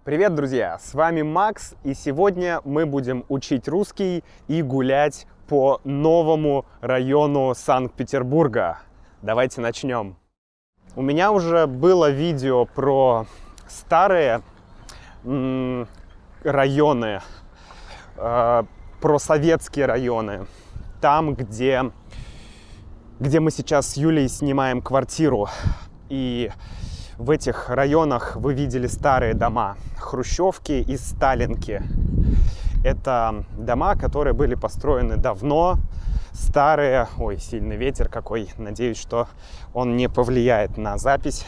Привет, друзья! С вами Макс, и сегодня мы будем учить русский и гулять по новому району Санкт-Петербурга. Давайте начнем. У меня уже было видео про старые районы, про советские районы, там, где мы сейчас с Юлей снимаем квартиру. И в этих районах вы видели старые дома, хрущевки и сталинки. Это дома, которые были построены давно, старые. Ой, сильный ветер какой. Надеюсь, что он не повлияет на запись.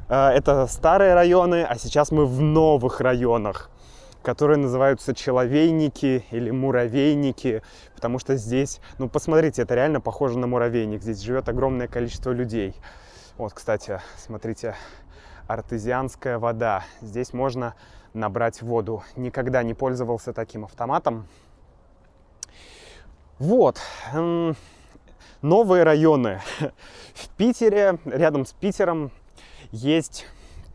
Это старые районы, а сейчас мы в новых районах, которые называются человейники или муравейники, потому что здесь, посмотрите, это реально похоже на муравейник. Здесь живет огромное количество людей. Вот, кстати, смотрите, артезианская вода. Здесь можно набрать воду. Никогда не пользовался таким автоматом. Вот. Новые районы. В Питере, рядом с Питером, есть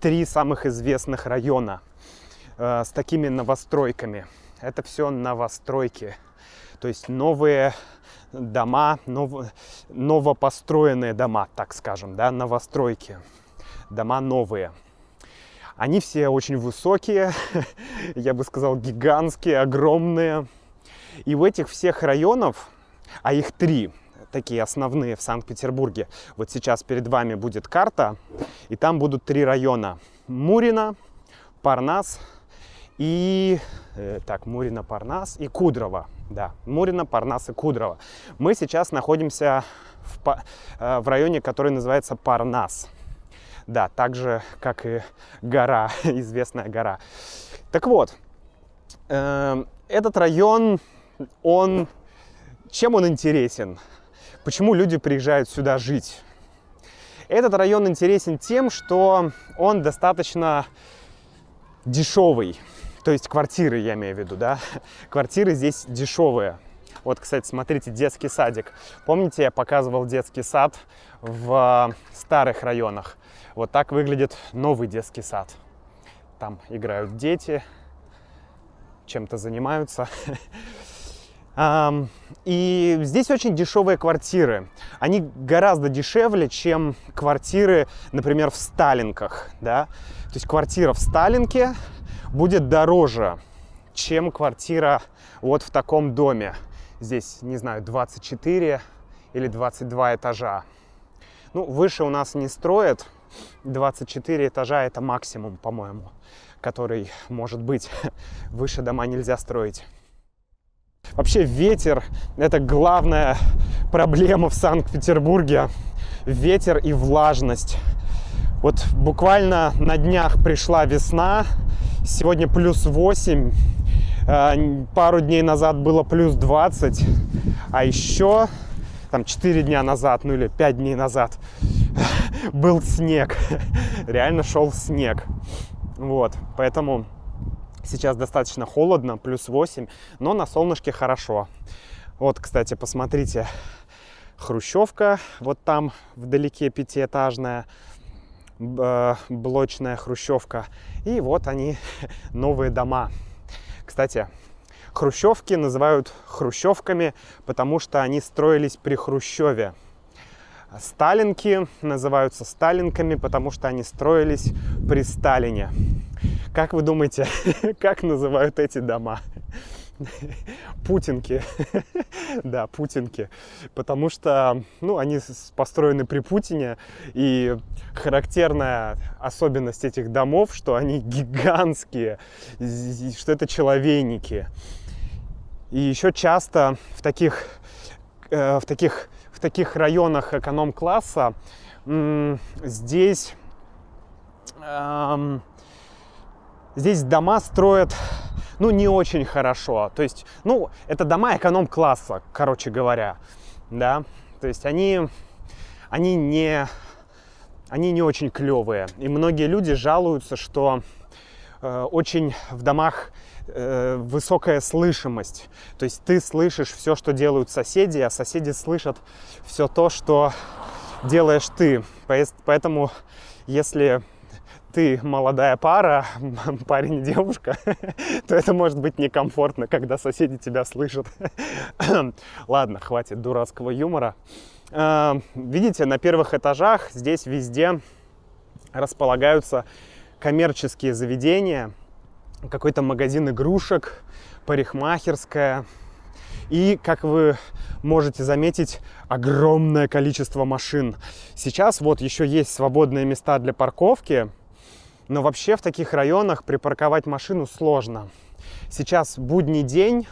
3 самых известных района с такими новостройками. Это все новостройки. То есть новые дома, новопостроенные дома, так скажем, да, новостройки, дома новые. Они все очень высокие, я бы сказал, гигантские, огромные. И в этих всех районов, а их 3, такие основные в Санкт-Петербурге, вот сейчас перед вами будет карта, и там будут 3 района: Мурино, Парнас и... Мурино, Парнас и Кудрово. Да, Мурино, Парнас и Кудрово. Мы сейчас находимся в районе, который называется Парнас. Да, так же, как и гора, известная гора. Так вот, этот район, чем он интересен? Почему люди приезжают сюда жить? Этот район интересен тем, что он достаточно дешевый. То есть квартиры, я имею в виду, да? Квартиры здесь дешевые. Вот, кстати, смотрите, детский садик. Помните, я показывал детский сад в старых районах? Вот так выглядит новый детский сад. Там играют дети, чем-то занимаются. И здесь очень дешевые квартиры. Они гораздо дешевле, чем квартиры, например, в Сталинках, да? То есть квартира в Сталинке будет дороже, чем квартира вот в таком доме. Здесь, не знаю, 24 или 22 этажа. Выше у нас не строят. 24 этажа это максимум, по-моему, который может быть. Выше дома нельзя строить. Вообще ветер – это главная проблема в Санкт-Петербурге. Ветер и влажность. Вот буквально на днях пришла весна. Сегодня плюс 8, пару дней назад было плюс 20, а еще 4 дня назад, или 5 дней назад был снег, реально шел снег. Вот, поэтому сейчас достаточно холодно, плюс 8, но на солнышке хорошо. Вот, кстати, посмотрите, хрущевка, вот там вдалеке 5-этажная, блочная хрущевка. И вот они, новые дома. Кстати, хрущевки называют хрущевками, потому что они строились при Хрущеве. Сталинки называются сталинками, потому что они строились при Сталине. Как вы думаете, как называют эти дома? Путинки. Да, путинки. Потому что, они построены при Путине. И характерная особенность этих домов, что они гигантские, что это человейники. И еще часто в таких районах эконом-класса здесь дома строят не очень хорошо. То есть, это дома эконом-класса, короче говоря, да. То есть они не очень клевые. И многие люди жалуются, что очень в домах высокая слышимость. То есть ты слышишь все, что делают соседи, а соседи слышат все то, что делаешь ты. Поэтому, если ты молодая пара, парень и девушка, то это может быть некомфортно, когда соседи тебя слышат. Ладно, хватит дурацкого юмора. Видите, на первых этажах здесь везде располагаются коммерческие заведения, какой-то магазин игрушек, парикмахерская. И, как вы можете заметить, огромное количество машин. Сейчас вот еще есть свободные места для парковки, но вообще в таких районах припарковать машину сложно. Сейчас будний день,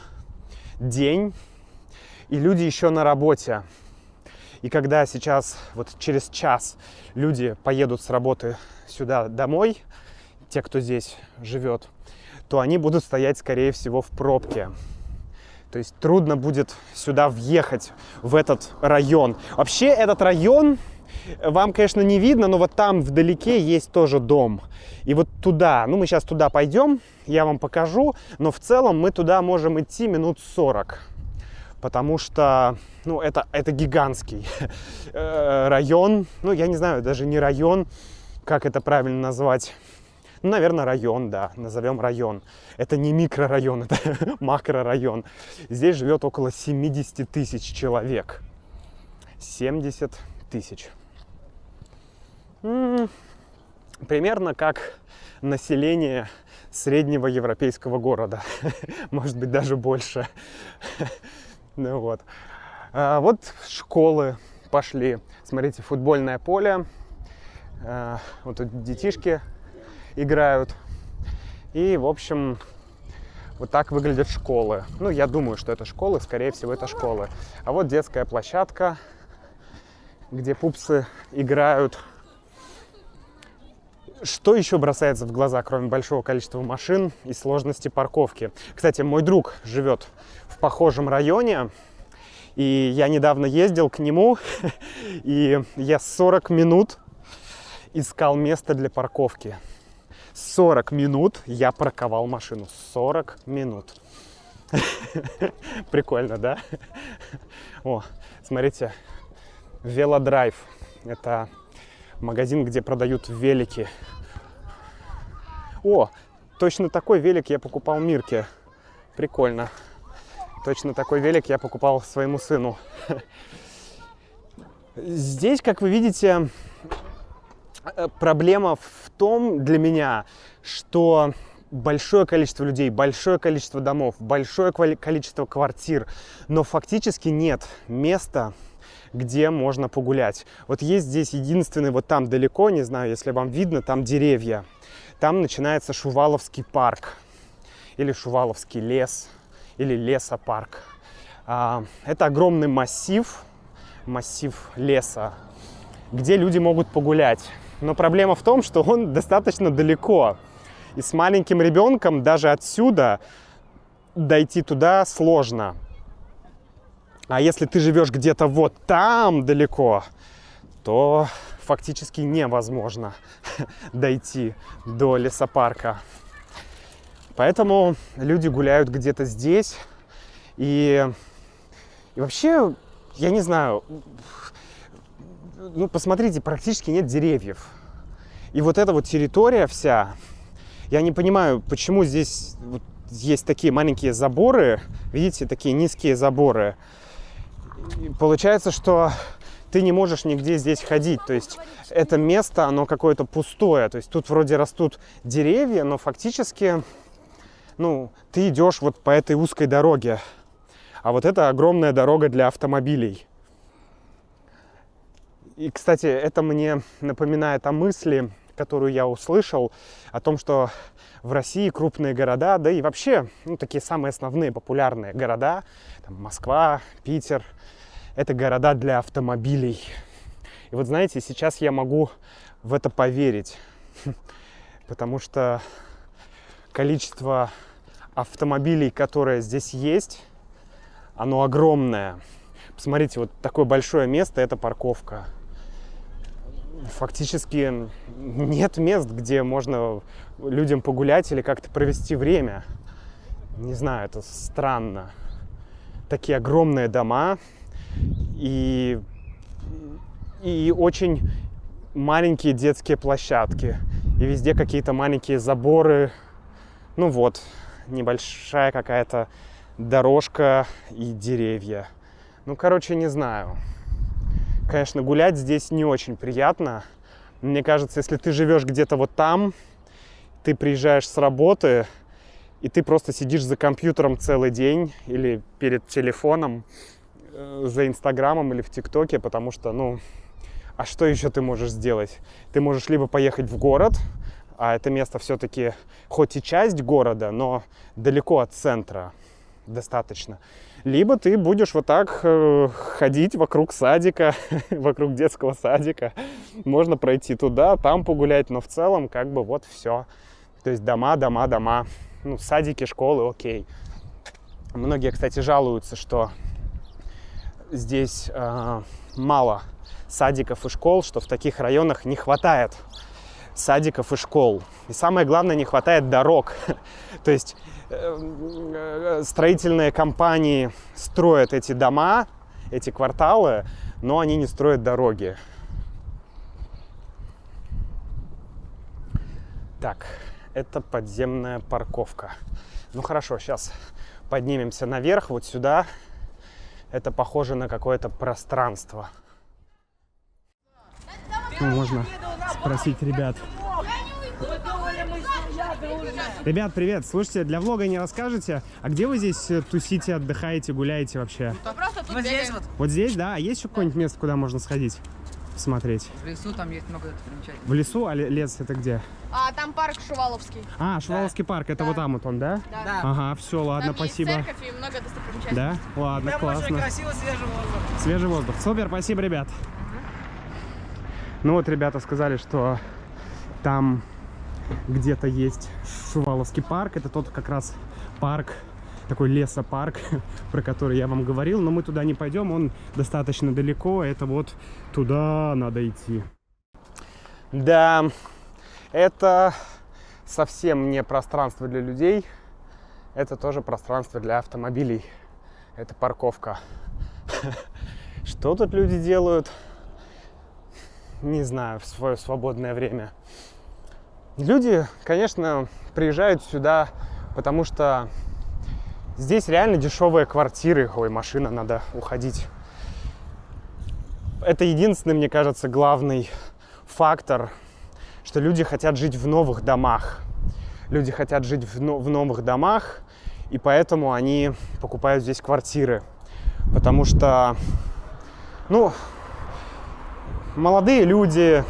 и люди еще на работе. И когда сейчас, вот через час, люди поедут с работы сюда домой, те, кто здесь живет, то они будут стоять, скорее всего, в пробке. То есть трудно будет сюда въехать, в этот район. Вообще этот район вам, конечно, не видно, но вот там вдалеке есть тоже дом. И вот туда, мы сейчас туда пойдем, я вам покажу, но в целом мы туда можем идти минут 40. Потому что, это гигантский район. Я не знаю, даже не район, как это правильно назвать. Наверное, район, да, назовем район. Это не микрорайон, это макрорайон. Здесь живет около 70 тысяч человек. 70 тысяч. Примерно как население среднего европейского города. Может быть, даже больше. Вот школы пошли. Смотрите, футбольное поле. Вот тут детишки играют. И, в общем, вот так выглядят школы. Я думаю, что это школы, скорее всего, это школы. А вот детская площадка, где пупсы играют. Что еще бросается в глаза, кроме большого количества машин и сложности парковки? Кстати, мой друг живет в похожем районе, и я недавно ездил к нему, и я 40 минут искал место для парковки. 40 минут я парковал машину. 40 минут. Прикольно, да? О, смотрите, Велодрайв. Это магазин, где продают велики. О, точно такой велик я покупал Мирке. Прикольно. Точно такой велик я покупал своему сыну. Здесь, как вы видите, проблема в том для меня, что большое количество людей, большое количество домов, большое количество квартир, но фактически нет места, где можно погулять. Вот есть здесь единственный, вот там далеко, не знаю, если вам видно, там деревья. Там начинается Шуваловский парк, или Шуваловский лес, или лесопарк. Это огромный массив леса, где люди могут погулять. Но проблема в том, что он достаточно далеко. И с маленьким ребенком даже отсюда дойти туда сложно. А если ты живешь где-то вот там далеко, то фактически невозможно дойти до лесопарка. Поэтому люди гуляют где-то здесь. И вообще, я не знаю, посмотрите, практически нет деревьев. И вот эта вот территория вся, я не понимаю, почему здесь вот есть такие маленькие заборы, видите, такие низкие заборы. И получается, что ты не можешь нигде здесь ходить, то есть это место, оно какое-то пустое, то есть тут вроде растут деревья, но фактически, ты идешь вот по этой узкой дороге, а вот это огромная дорога для автомобилей. И, кстати, это мне напоминает о мысли, которую я услышал, о том, что в России крупные города, да и вообще, такие самые основные популярные города, там Москва, Питер, это города для автомобилей. И вот знаете, сейчас я могу в это поверить, потому что количество автомобилей, которые здесь есть, оно огромное. Посмотрите, вот такое большое место, это парковка. Фактически нет мест, где можно людям погулять или как-то провести время. Не знаю, это странно. Такие огромные дома и очень маленькие детские площадки. и везде какие-то маленькие заборы. Ну вот, небольшая какая-то дорожка и деревья. Ну, короче, не знаю. Конечно, гулять здесь не очень приятно. Мне кажется, если ты живешь где-то вот там, ты приезжаешь с работы, и ты просто сидишь за компьютером целый день или перед телефоном, за Инстаграмом или в ТикТоке, потому что, ну, а что еще ты можешь сделать? Ты можешь либо поехать в город, а это место все-таки хоть и часть города, но далеко от центра достаточно. Либо ты будешь вот так ходить вокруг садика, вокруг детского садика. Можно пройти туда, там погулять, но в целом как бы вот все. То есть дома, дома, дома. Ну, садики, школы, окей. Многие, кстати, жалуются, что здесь мало садиков и школ, что в таких районах не хватает садиков и школ. И самое главное, не хватает дорог. То есть строительные компании строят эти дома, эти кварталы, но они не строят дороги. Так, это подземная парковка. Ну хорошо, сейчас поднимемся наверх, вот сюда. Это похоже на какое-то пространство. Ну, можно спросить ребят. Ребят, привет! Слушайте, для влога не расскажете, а где вы здесь тусите, отдыхаете, гуляете вообще? Просто тут здесь вот. Вот здесь, да? А есть еще какое-нибудь место, куда можно сходить, посмотреть? В лесу там есть много примечательных. В лесу? А лес это где? А там парк Шуваловский. А, Шуваловский парк, это Да. вот там вот он, да? Да. Ага, все, ладно, Там спасибо. есть церковь и много достопримечательностей. Да? Ладно, Там классно. очень красиво, свежий воздух. Свежий воздух. Супер, спасибо, ребят. Ну вот ребята сказали, что там где-то есть Шуваловский парк. Это тот как раз парк, такой лесопарк, про который я вам говорил. Но мы туда не пойдем, он достаточно далеко. Это вот туда надо идти. Да, это совсем не пространство для людей. Это тоже пространство для автомобилей. Это парковка. Что тут люди делают? Не знаю, в свое свободное время. Люди, конечно, приезжают сюда, потому что здесь реально дешевые квартиры. Ой, машина, надо уходить. Это единственный, мне кажется, главный фактор, что люди хотят жить в новых домах. Люди хотят жить в новых домах, и поэтому они покупают здесь квартиры. Потому что, ну, молодые люди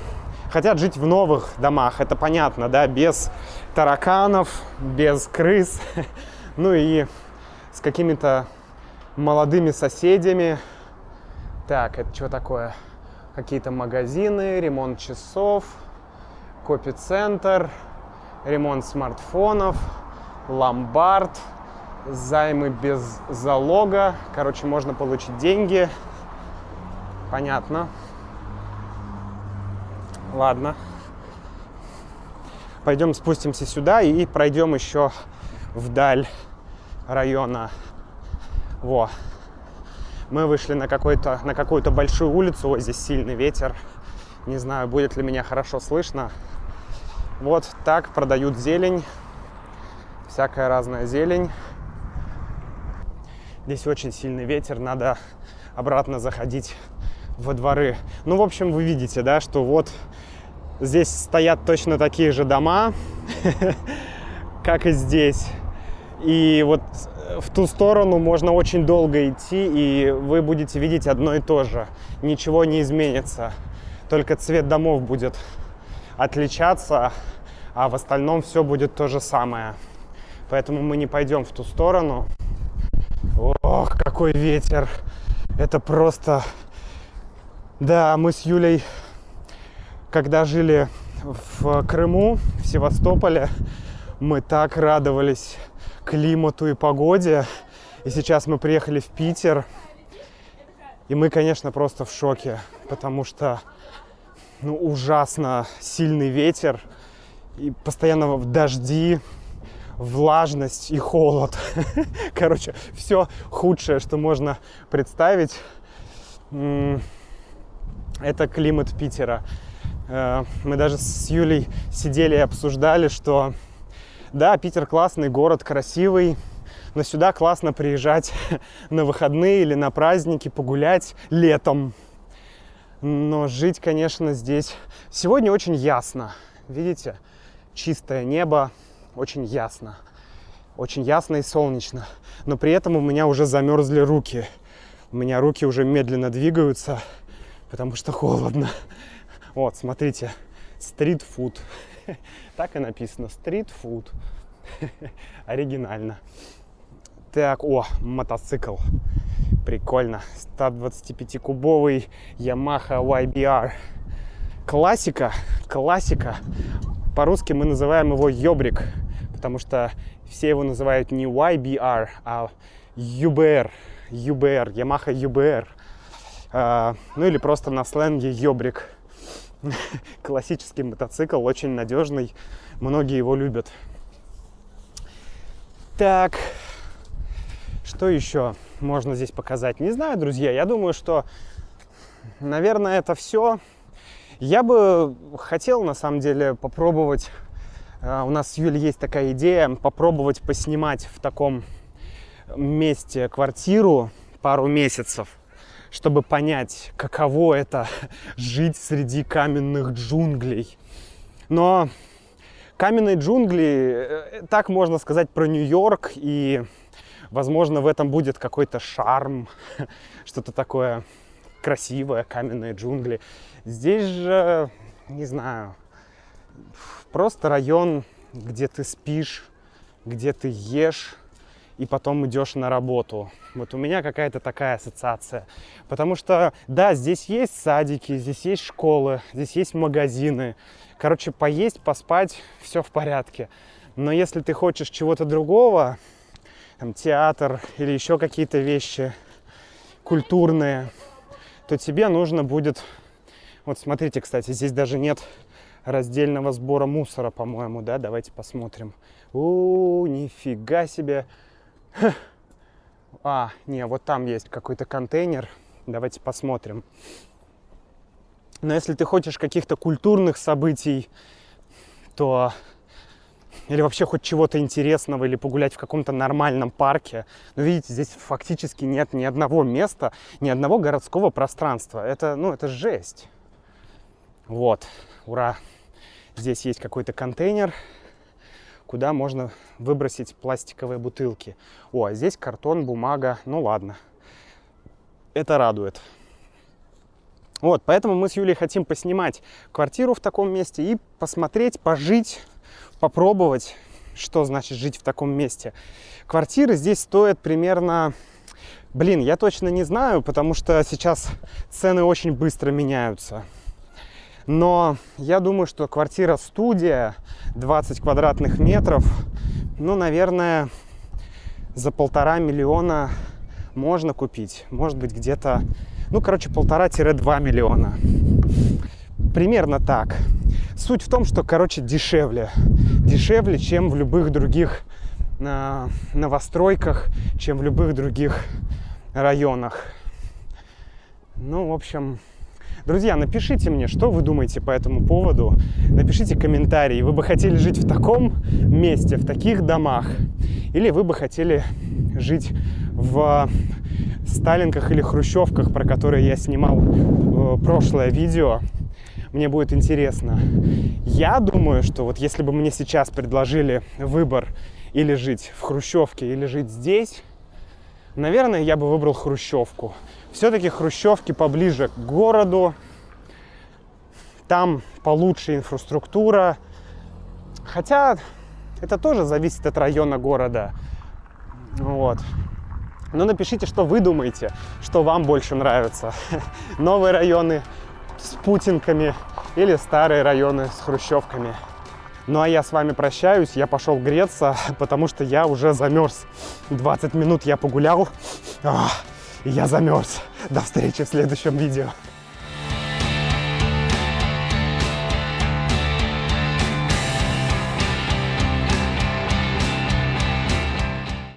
хотят жить в новых домах, это понятно, да, без тараканов, без крыс, ну и с какими-то молодыми соседями. Так, это что такое? Какие-то магазины, ремонт часов, копи-центр, ремонт смартфонов, ломбард, займы без залога. Короче, можно получить деньги. Понятно. Ладно. Пойдем спустимся сюда и пройдем еще вдаль района. Во. Мы вышли на какую-то большую улицу. Ой, здесь сильный ветер. Не знаю, будет ли меня хорошо слышно. Вот так продают зелень. Всякая разная зелень. Здесь очень сильный ветер. Надо обратно заходить во дворы. Ну, в общем, вы видите, да, что вот здесь стоят точно такие же дома, как и здесь. И вот в ту сторону можно очень долго идти, и вы будете видеть одно и то же. Ничего не изменится. Только цвет домов будет отличаться, а в остальном все будет то же самое. Поэтому мы не пойдем в ту сторону. Ох, какой ветер! Это просто... Да, мы с Юлей, когда жили в Крыму, в Севастополе, мы так радовались климату и погоде. И сейчас мы приехали в Питер, и мы, конечно, просто в шоке, потому что, ну, ужасно сильный ветер, и постоянно дожди, влажность и холод. Короче, все худшее, что можно представить. Это климат Питера. Мы даже с Юлей сидели и обсуждали, что да, Питер классный город, красивый, но сюда классно приезжать на выходные или на праздники, погулять летом. Но жить, конечно, здесь... Сегодня очень ясно. Видите? Чистое небо, очень ясно. Очень ясно и солнечно. Но при этом у меня уже замерзли руки. У меня руки уже медленно двигаются, потому что холодно. Вот, смотрите. Стрит-фуд. Так и написано. Стрит-фуд. Оригинально. Так, о, мотоцикл. Прикольно. 125-кубовый Yamaha YBR. Классика. Классика. По-русски мы называем его ёбрик, потому что все его называют не YBR, а UBR. UBR. Yamaha UBR. Ну или просто на сленге ёбрик. Классический мотоцикл, очень надежный. Многие его любят. Так, что еще можно здесь показать? Не знаю, друзья. Я думаю, что, наверное, это все. Я бы хотел, на самом деле, попробовать. У нас с Юлей есть такая идея попробовать поснимать в таком месте квартиру пару месяцев, чтобы понять, каково это жить среди каменных джунглей. Но каменные джунгли, так можно сказать про Нью-Йорк, и, возможно, в этом будет какой-то шарм, что-то такое красивое, каменные джунгли. Здесь же, не знаю, просто район, где ты спишь, где ты ешь, и потом идешь на работу. Вот у меня какая-то такая ассоциация. Потому что, да, здесь есть садики, здесь есть школы, здесь есть магазины. Короче, поесть, поспать, все в порядке. Но если ты хочешь чего-то другого, там, театр или еще какие-то вещи культурные, то тебе нужно будет... Вот смотрите, кстати, здесь даже нет раздельного сбора мусора, по-моему, да? Давайте посмотрим. Нифига себе! Не, вот там есть какой-то контейнер. Давайте посмотрим. Но если ты хочешь каких-то культурных событий, то... Или вообще хоть чего-то интересного, или погулять в каком-то нормальном парке. Но видите, здесь фактически нет ни одного места, ни одного городского пространства. Это жесть. Вот, ура. Здесь есть какой-то контейнер, куда можно выбросить пластиковые бутылки. А здесь картон, бумага. Ну ладно. Это радует. Вот, поэтому мы с Юлей хотим поснимать квартиру в таком месте и посмотреть, пожить, попробовать, что значит жить в таком месте. Квартиры здесь стоят примерно... я точно не знаю, потому что сейчас цены очень быстро меняются. Но я думаю, что квартира-студия 20 квадратных метров, наверное, за 1,5 миллиона можно купить. Может быть, где-то, 1,5-2 миллиона. Примерно так. Суть в том, что, дешевле. Дешевле, чем в любых других новостройках, чем в любых других районах. В общем... Друзья, напишите мне, что вы думаете по этому поводу. Напишите комментарии. Вы бы хотели жить в таком месте, в таких домах? Или вы бы хотели жить в сталинках или хрущевках, про которые я снимал прошлое видео? Мне будет интересно. Я думаю, что вот если бы мне сейчас предложили выбор или жить в хрущевке, или жить здесь, наверное, я бы выбрал хрущевку. Все-таки хрущевки поближе к городу. Там получше инфраструктура. Хотя это тоже зависит от района города. Вот. Но напишите, что вы думаете, что вам больше нравится. Новые районы с путинками или старые районы с хрущевками. Ну а я с вами прощаюсь, я пошел греться, потому что я уже замерз. 20 минут я погулял, и я замерз. До встречи в следующем видео.